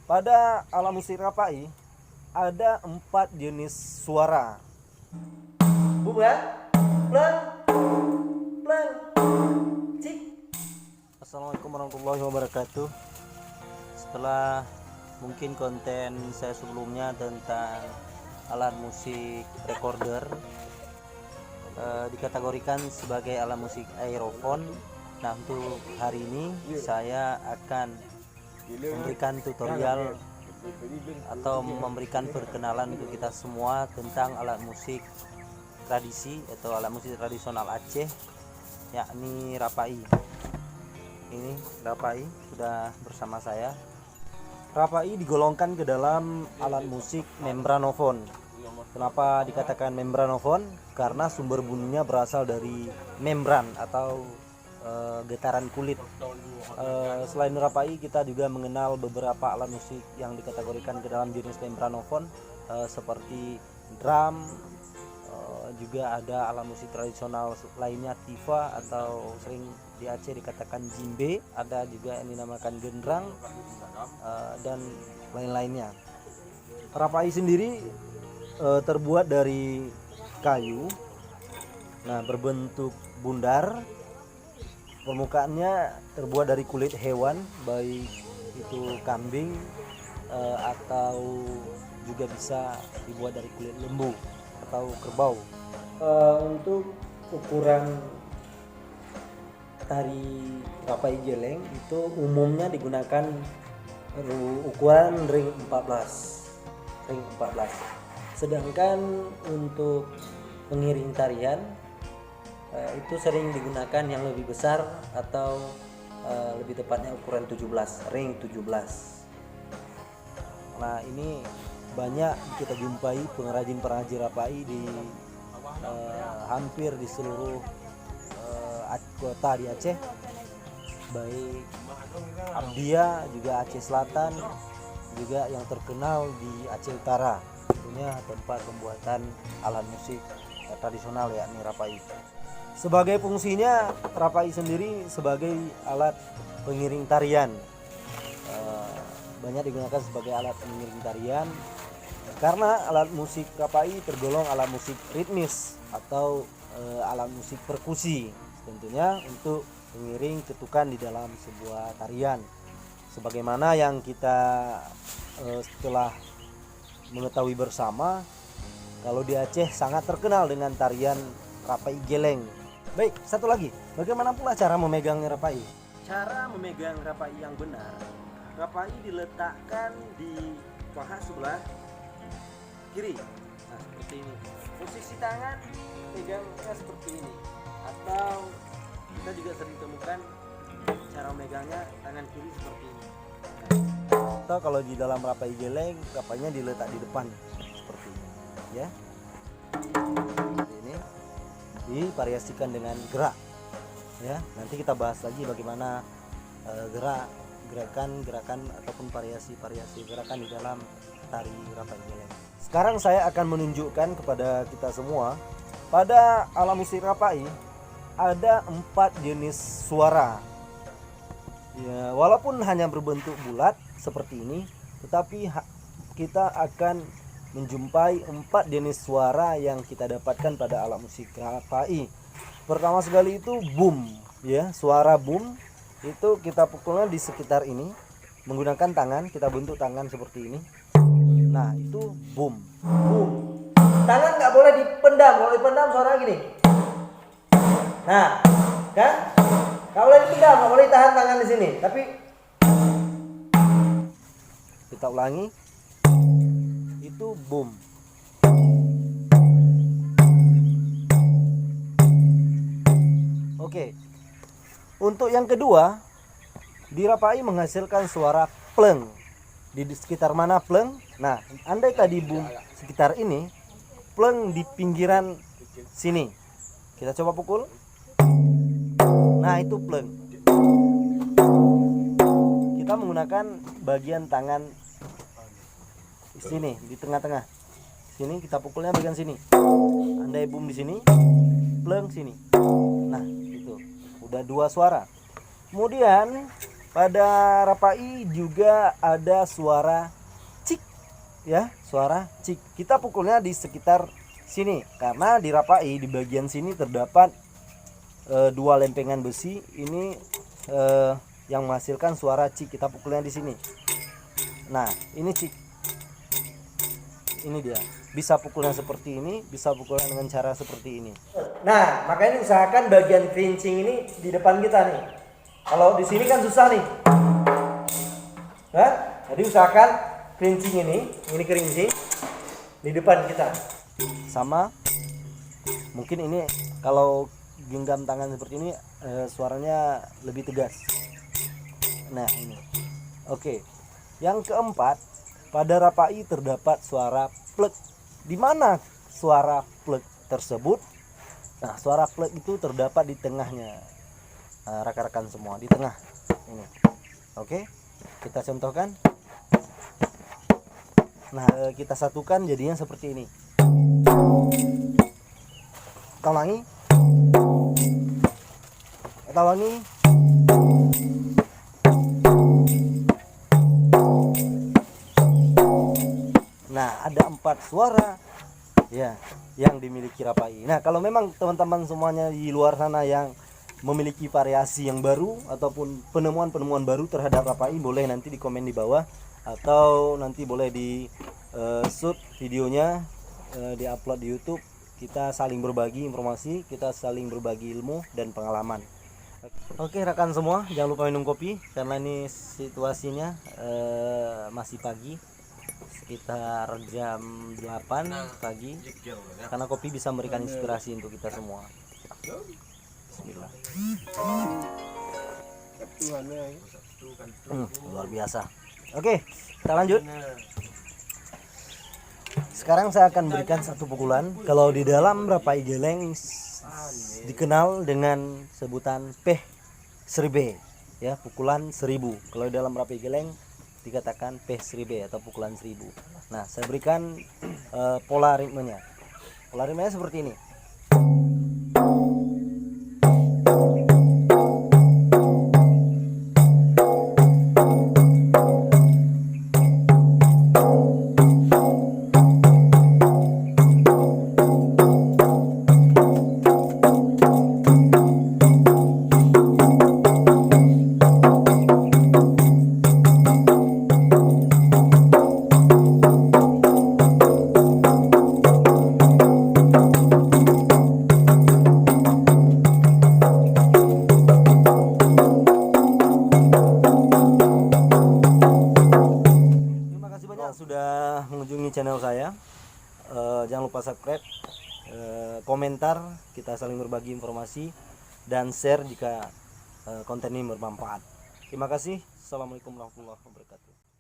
Pada alat musik Rapai ada 4 jenis suara. Bukan? Pleng, pleng, cik. Assalamualaikum warahmatullahi wabarakatuh. Setelah mungkin konten saya sebelumnya tentang alat musik recorder dikategorikan sebagai alat musik aerofon. Nah, untuk hari ini saya akan memberikan tutorial atau memberikan perkenalan untuk kita semua tentang alat musik tradisi atau alat musik tradisional Aceh, yakni Rapai. Ini Rapai sudah bersama saya. Rapai digolongkan ke dalam alat musik membranofon. Kenapa dikatakan membranofon? Karena sumber bunyinya berasal dari membran atau getaran kulit. Selain Rapai, kita juga mengenal beberapa alat musik yang dikategorikan ke dalam jenis membranofon, seperti drum, juga ada alat musik tradisional lainnya tifa atau sering di Aceh dikatakan jimbe, ada juga yang dinamakan gendrang, dan lain-lainnya. Rapai sendiri terbuat dari kayu, nah berbentuk bundar. Permukaannya terbuat dari kulit hewan, baik itu kambing atau juga bisa dibuat dari kulit lembu atau kerbau. Untuk ukuran tari Rapai Jeleng itu umumnya digunakan ukuran ring 14. Sedangkan untuk pengiring tarian itu sering digunakan yang lebih besar atau lebih tepatnya ukuran 17, ring 17. Nah, ini banyak kita jumpai pengrajin-pengrajin Rapai di hampir di seluruh kota di Aceh, baik Abdia, juga Aceh Selatan, juga yang terkenal di Aceh Utara. Tentunya tempat pembuatan alat musik tradisional yakni Rapai. Sebagai fungsinya, Rapai sendiri sebagai alat pengiring tarian, banyak digunakan sebagai alat pengiring tarian karena alat musik Rapai tergolong alat musik ritmis atau alat musik perkusi, tentunya untuk mengiring ketukan di dalam sebuah tarian. Sebagaimana yang kita setelah mengetahui bersama, kalau di Aceh sangat terkenal dengan tarian Rapai Jeleng. Baik, satu lagi, bagaimana pula cara memegang Rapai? Cara memegang Rapai yang benar, Rapai diletakkan di paha sebelah kiri. Nah, seperti ini. Posisi tangan pegangnya seperti ini. Atau kita juga sering temukan cara memegangnya tangan kiri seperti ini. Atau kalau di dalam Rapai Jeleng, Rapainya diletak di depan seperti ini, ya. Seperti ini. Divariasikan dengan gerak, ya. Nanti kita bahas lagi bagaimana gerakan ataupun variasi gerakan di dalam tari Rapai Jeleng. Sekarang saya akan menunjukkan kepada kita semua, pada alat musik Rapai ada 4 jenis suara, ya. Walaupun hanya berbentuk bulat seperti ini, tetapi kita akan menjumpai 4 jenis suara yang kita dapatkan pada alat musik Rapai. Pertama sekali itu boom, ya. Suara boom itu kita pukulnya di sekitar ini menggunakan tangan, kita bentuk tangan seperti ini. Nah, itu boom. Boom. Tangan nggak boleh dipendam. Kalau dipendam suara gini. Nah, kan? Nggak boleh dipendam, nggak boleh tahan tangan di sini. Tapi kita ulangi. Itu boom. Oke. Untuk yang kedua, di Rapai menghasilkan suara pleng. Di sekitar mana pleng? Nah, andai tadi boom sekitar ini, pleng di pinggiran sini. Kita coba pukul. Nah, itu pleng. Kita menggunakan bagian tangan di sini, di tengah-tengah. Sini kita pukulnya bagian sini. Andai boom di sini, pleng sini. Nah, itu udah 2 suara. Kemudian pada rapai juga ada suara cik ya, suara cik. Kita pukulnya di sekitar sini karena di rapai di bagian sini terdapat dua lempengan besi ini yang menghasilkan suara cik. Kita pukulnya di sini. Nah, ini cik. Ini dia. Bisa pukulnya seperti ini, bisa pukulnya dengan cara seperti ini. Nah, makanya usahakan bagian kerincing ini di depan kita nih. Kalau di sini kan susah nih. Nah, jadi usahakan kerincing ini kerincing di depan kita. Sama mungkin ini kalau genggam tangan seperti ini suaranya lebih tegas. Nah, ini. Oke. Yang keempat, pada rapai terdapat suara plek. Di mana suara plek tersebut? Nah, suara plek itu terdapat di tengahnya. Rekan-rekan semua, di tengah. Ini. Oke. Kita contohkan. Nah, kita satukan jadinya seperti ini. Kita ulangi. Kita ulangi. Nah, ada 4 suara ya yang dimiliki rapai. Nah, kalau memang teman-teman semuanya di luar sana yang memiliki variasi yang baru ataupun penemuan-penemuan baru terhadap rapai, boleh nanti di komen di bawah atau nanti boleh di shoot videonya, di-upload di YouTube. Kita saling berbagi informasi, kita saling berbagi ilmu dan pengalaman. Oke rekan semua, jangan lupa minum kopi karena ini situasinya masih pagi, sekitar jam 8 pagi, karena kopi bisa memberikan inspirasi untuk kita semua. Bismillah. Luar biasa. Oke, kita lanjut. Sekarang saya akan berikan satu pukulan. Kalau di dalam rapai geleng dikenal dengan sebutan peh seribe ya, pukulan 1000. Kalau di dalam rapai geleng dikatakan peh seribe atau pukulan 1000. Nah, saya berikan pola ritmenya. Pola ritmenya seperti ini. Sudah mengunjungi channel saya, jangan lupa subscribe, komentar, kita saling berbagi informasi dan share jika konten ini bermanfaat. Terima kasih. Assalamualaikum warahmatullahi wabarakatuh.